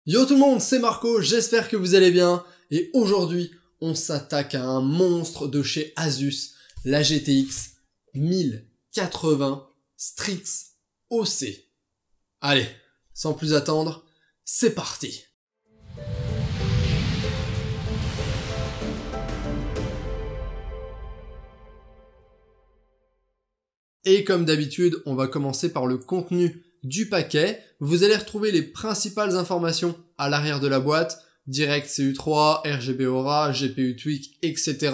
Yo tout le monde, c'est Marco, j'espère que vous allez bien. Et aujourd'hui, on s'attaque à un monstre de chez Asus, la GTX 1080 Strix OC. Allez, sans plus attendre, c'est parti. Et comme d'habitude, on va commencer par le contenu du paquet. Vous allez retrouver les principales informations à l'arrière de la boîte, DirectCU3, RGB Aura, GPU Tweak, etc.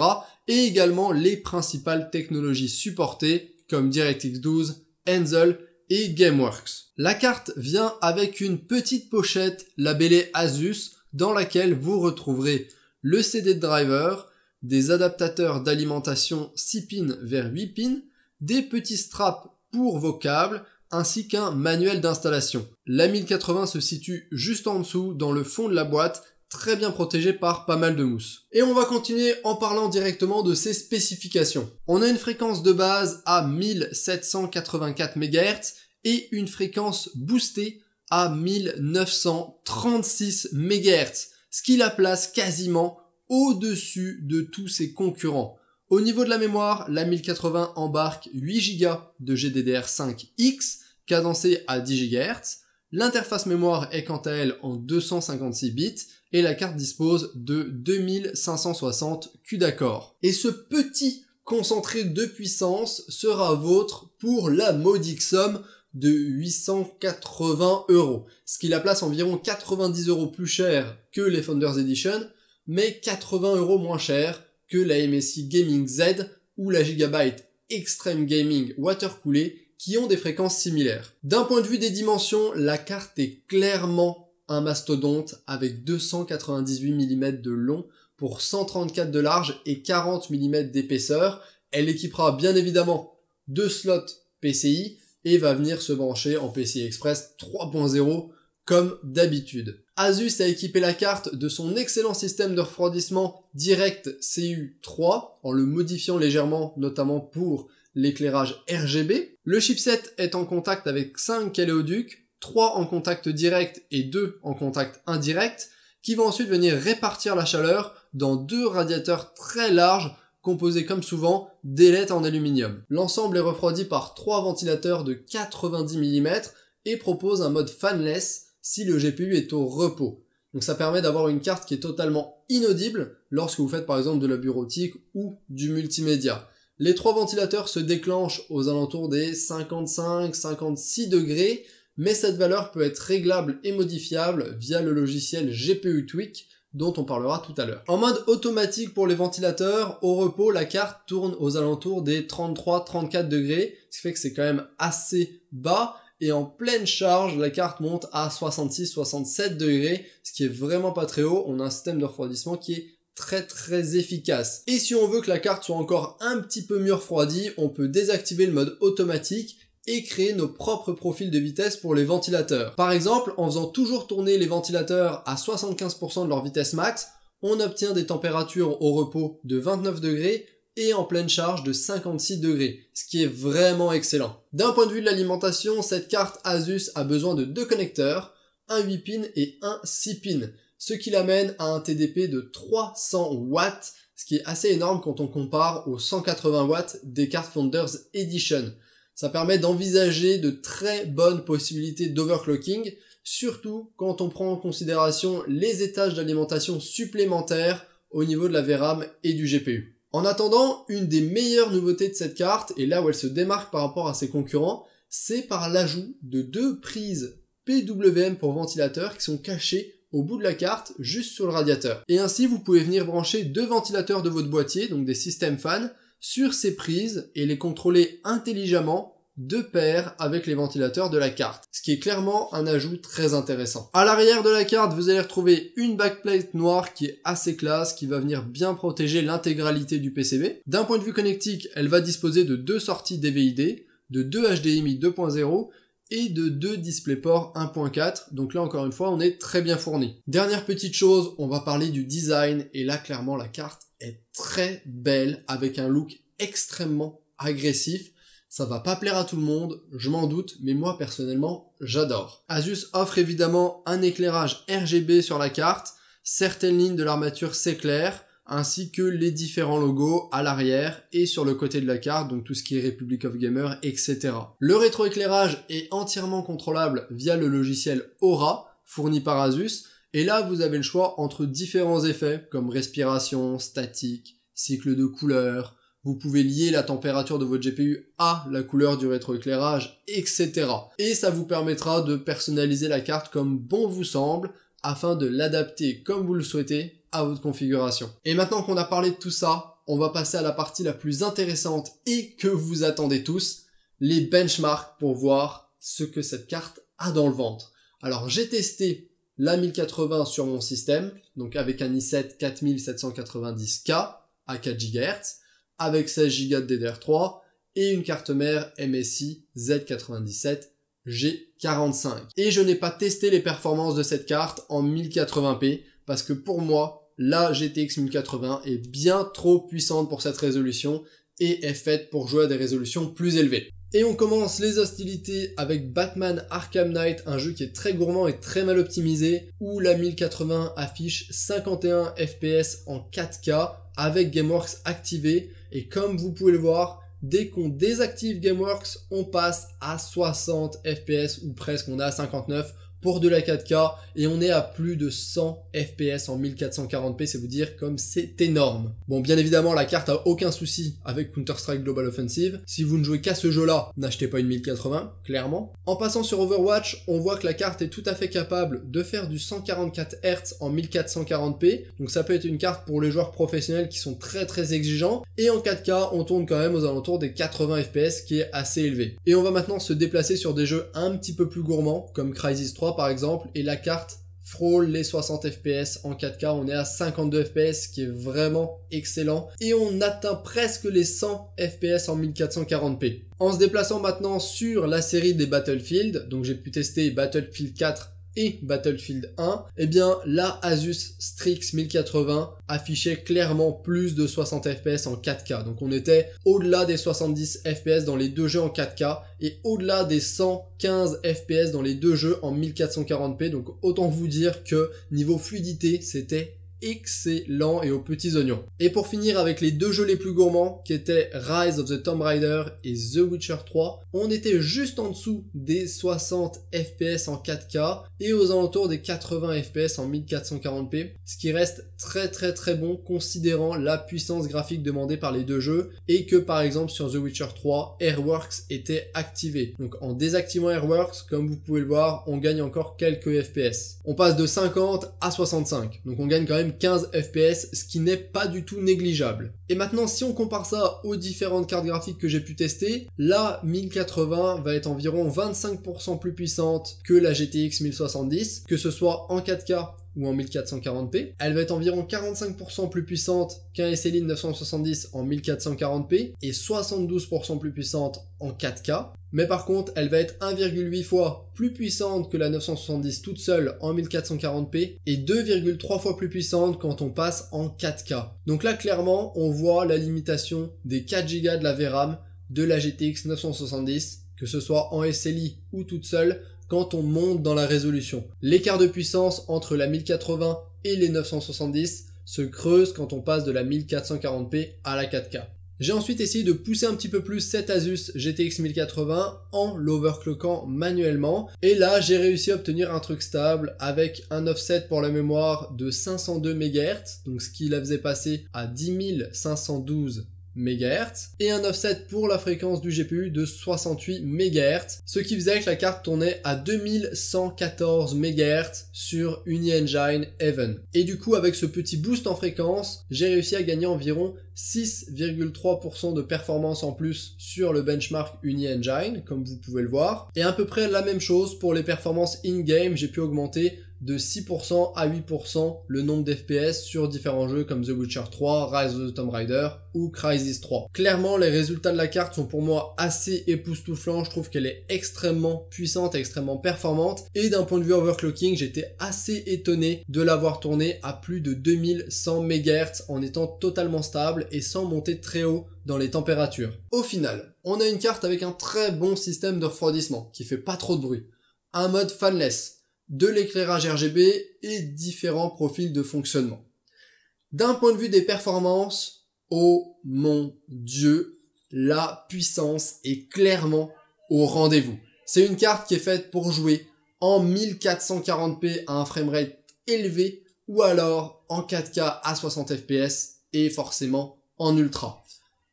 Et également les principales technologies supportées comme DirectX 12, Ansel et Gameworks. La carte vient avec une petite pochette labellée Asus dans laquelle vous retrouverez le CD de driver, des adaptateurs d'alimentation 6 pins vers 8 pins, des petits straps pour vos câbles, ainsi qu'un manuel d'installation. La 1080 se situe juste en dessous, dans le fond de la boîte, très bien protégé par pas mal de mousse. Et on va continuer en parlant directement de ses spécifications. On a une fréquence de base à 1784 MHz et une fréquence boostée à 1936 MHz, ce qui la place quasiment au-dessus de tous ses concurrents. Au niveau de la mémoire, la 1080 embarque 8 Go de GDDR5X, cadencé à 10 GHz. L'interface mémoire est quant à elle en 256 bits et la carte dispose de 2560 CUDA core. Et ce petit concentré de puissance sera vôtre pour la modique somme de 880 €, ce qui la place environ 90 € plus cher que les Founders Edition, mais 80 € moins cher que la MSI Gaming Z ou la Gigabyte Extreme Gaming Watercooled qui ont des fréquences similaires. D'un point de vue des dimensions, la carte est clairement un mastodonte avec 298 mm de long pour 134 de large et 40 mm d'épaisseur. Elle équipera bien évidemment 2 slots PCI et va venir se brancher en PCI Express 3.0 comme d'habitude. Asus a équipé la carte de son excellent système de refroidissement DirectCU3 en le modifiant légèrement, notamment pour l'éclairage RGB. Le chipset est en contact avec 5 caléoducs, 3 en contact direct et 2 en contact indirect, qui vont ensuite venir répartir la chaleur dans 2 radiateurs très larges composés comme souvent d'ailettes en aluminium. L'ensemble est refroidi par 3 ventilateurs de 90 mm et propose un mode fanless si le GPU est au repos. Donc ça permet d'avoir une carte qui est totalement inaudible lorsque vous faites par exemple de la bureautique ou du multimédia. Les 3 ventilateurs se déclenchent aux alentours des 55-56 degrés, mais cette valeur peut être réglable et modifiable via le logiciel GPU Tweak dont on parlera tout à l'heure. En mode automatique pour les ventilateurs, au repos la carte tourne aux alentours des 33-34 degrés, ce qui fait que c'est quand même assez bas. Et en pleine charge, la carte monte à 66-67 degrés, ce qui est vraiment pas très haut. On a un système de refroidissement qui est très efficace. Et si on veut que la carte soit encore un petit peu mieux refroidie, on peut désactiver le mode automatique et créer nos propres profils de vitesse pour les ventilateurs. Par exemple, en faisant toujours tourner les ventilateurs à 75% de leur vitesse max, on obtient des températures au repos de 29 degrés et en pleine charge de 56 degrés, ce qui est vraiment excellent. D'un point de vue de l'alimentation, cette carte Asus a besoin de 2 connecteurs, un 8 pins et un 6 pins, ce qui l'amène à un TDP de 300 watts, ce qui est assez énorme quand on compare aux 180 watts des cartes Founders Edition. Ça permet d'envisager de très bonnes possibilités d'overclocking, surtout quand on prend en considération les étages d'alimentation supplémentaires au niveau de la VRAM et du GPU. En attendant, une des meilleures nouveautés de cette carte, et là où elle se démarque par rapport à ses concurrents, c'est par l'ajout de 2 prises PWM pour ventilateur qui sont cachées au bout de la carte, juste sur le radiateur. Et ainsi, vous pouvez venir brancher 2 ventilateurs de votre boîtier, donc des systèmes fans, sur ces prises et les contrôler intelligemment de pair avec les ventilateurs de la carte, ce qui est clairement un ajout très intéressant. À l'arrière de la carte, vous allez retrouver une backplate noire qui est assez classe, qui va venir bien protéger l'intégralité du PCB. D'un point de vue connectique, elle va disposer de 2 sorties DVI-D, de 2 HDMI 2.0 et de 2 DisplayPort 1.4, donc là encore une fois on est très bien fourni. Dernière petite chose, on va parler du design, et là clairement la carte est très belle, avec un look extrêmement agressif. Ça va pas plaire à tout le monde, je m'en doute, mais moi personnellement, j'adore. Asus offre évidemment un éclairage RGB sur la carte, certaines lignes de l'armature s'éclairent, ainsi que les différents logos à l'arrière et sur le côté de la carte, donc tout ce qui est Republic of Gamers, etc. Le rétroéclairage est entièrement contrôlable via le logiciel Aura, fourni par Asus, et là vous avez le choix entre différents effets, comme respiration, statique, cycle de couleur, vous pouvez lier la température de votre GPU à la couleur du rétroéclairage, etc. Et ça vous permettra de personnaliser la carte comme bon vous semble, afin de l'adapter comme vous le souhaitez à votre configuration. Et maintenant qu'on a parlé de tout ça, on va passer à la partie la plus intéressante et que vous attendez tous, les benchmarks pour voir ce que cette carte a dans le ventre. Alors j'ai testé la 1080 sur mon système, donc avec un i7 4790K à 4 GHz, avec 16 Go de DDR3 et une carte mère MSI Z97G45. Et je n'ai pas testé les performances de cette carte en 1080p parce que pour moi, la GTX 1080 est bien trop puissante pour cette résolution et est faite pour jouer à des résolutions plus élevées. Et on commence les hostilités avec Batman Arkham Knight, un jeu qui est très gourmand et très mal optimisé, où la 1080 affiche 51 FPS en 4K avec GameWorks activé, et comme vous pouvez le voir, dès qu'on désactive GameWorks, on passe à 60 FPS ou presque, on est à 59 pour de la 4K et on est à plus de 100 FPS en 1440p, c'est vous dire comme c'est énorme. Bon, bien évidemment, la carte a aucun souci avec Counter-Strike Global Offensive. Si vous ne jouez qu'à ce jeu-là, n'achetez pas une 1080, clairement. En passant sur Overwatch, on voit que la carte est tout à fait capable de faire du 144 Hz en 1440p, donc ça peut être une carte pour les joueurs professionnels qui sont très exigeants, et en 4K, on tourne quand même aux alentours des 80 FPS, qui est assez élevé. Et on va maintenant se déplacer sur des jeux un petit peu plus gourmands, comme Crysis 3 par exemple, et la carte frôle les 60 FPS en 4K, on est à 52 FPS, qui est vraiment excellent, et on atteint presque les 100 FPS en 1440p. En se déplaçant maintenant sur la série des Battlefield, donc j'ai pu tester Battlefield 4 et Battlefield 1, eh bien la Asus Strix 1080 affichait clairement plus de 60 FPS en 4K. Donc on était au-delà des 70 FPS dans les deux jeux en 4K et au-delà des 115 FPS dans les deux jeux en 1440p. Donc autant vous dire que niveau fluidité, c'était excellent et aux petits oignons. Et pour finir avec les deux jeux les plus gourmands qui étaient Rise of the Tomb Raider et The Witcher 3, on était juste en dessous des 60 FPS en 4K et aux alentours des 80 FPS en 1440p, ce qui reste très bon considérant la puissance graphique demandée par les deux jeux et que par exemple sur The Witcher 3, Airworks était activé. Donc en désactivant Airworks, comme vous pouvez le voir, on gagne encore quelques FPS. On passe de 50 à 65, donc on gagne quand même 15 FPS, ce qui n'est pas du tout négligeable. Et maintenant, si on compare ça aux différentes cartes graphiques que j'ai pu tester, la 1080 va être environ 25% plus puissante que la GTX 1070, que ce soit en 4K ou en 1440p. Elle va être environ 45% plus puissante qu'un SLI 970 en 1440p et 72% plus puissante en 4K. Mais par contre, elle va être 1,8 fois plus puissante que la 970 toute seule en 1440p et 2,3 fois plus puissante quand on passe en 4K. Donc là, clairement, on voit la limitation des 4 Go de la VRAM de la GTX 970, que ce soit en SLI ou toute seule, quand on monte dans la résolution. L'écart de puissance entre la 1080 et les 970 se creuse quand on passe de la 1440p à la 4K. J'ai ensuite essayé de pousser un petit peu plus cette Asus GTX 1080 en l'overclockant manuellement. Et là, j'ai réussi à obtenir un truc stable avec un offset pour la mémoire de 502 MHz, donc ce qui la faisait passer à 10 512 MHz, et un offset pour la fréquence du GPU de 68 MHz, ce qui faisait que la carte tournait à 2114 MHz sur Uni-Engine Even. Et du coup, avec ce petit boost en fréquence, j'ai réussi à gagner environ 6,3% de performance en plus sur le benchmark Uni-Engine, comme vous pouvez le voir. Et à peu près la même chose pour les performances in-game, j'ai pu augmenter de 6% à 8% le nombre d'FPS sur différents jeux comme The Witcher 3, Rise of the Tomb Raider ou Crysis 3. Clairement, les résultats de la carte sont pour moi assez époustouflants, je trouve qu'elle est extrêmement puissante, extrêmement performante, et d'un point de vue overclocking, j'étais assez étonné de l'avoir tournée à plus de 2100 MHz en étant totalement stable et sans monter très haut dans les températures. Au final, on a une carte avec un très bon système de refroidissement, qui fait pas trop de bruit, un mode fanless, de l'éclairage RGB et différents profils de fonctionnement. D'un point de vue des performances, oh mon Dieu, la puissance est clairement au rendez-vous. C'est une carte qui est faite pour jouer en 1440p à un framerate élevé ou alors en 4K à 60 fps et forcément en ultra.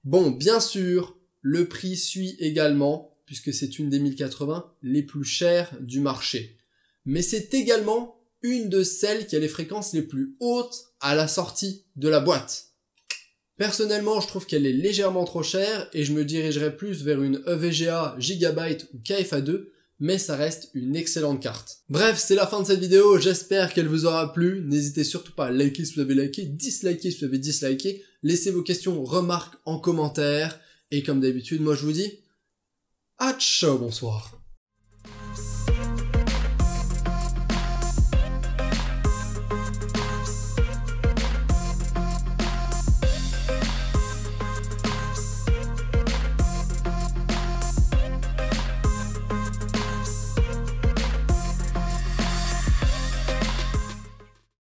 Bon, bien sûr, le prix suit également puisque c'est une des 1080 les plus chères du marché. Mais c'est également une de celles qui a les fréquences les plus hautes à la sortie de la boîte. Personnellement, je trouve qu'elle est légèrement trop chère et je me dirigerai plus vers une EVGA Gigabyte ou KFA2, mais ça reste une excellente carte. Bref, c'est la fin de cette vidéo, j'espère qu'elle vous aura plu. N'hésitez surtout pas à liker si vous avez liké, disliker si vous avez disliké, laissez vos questions, remarques en commentaire, et comme d'habitude, moi je vous dis, à ciao, bonsoir.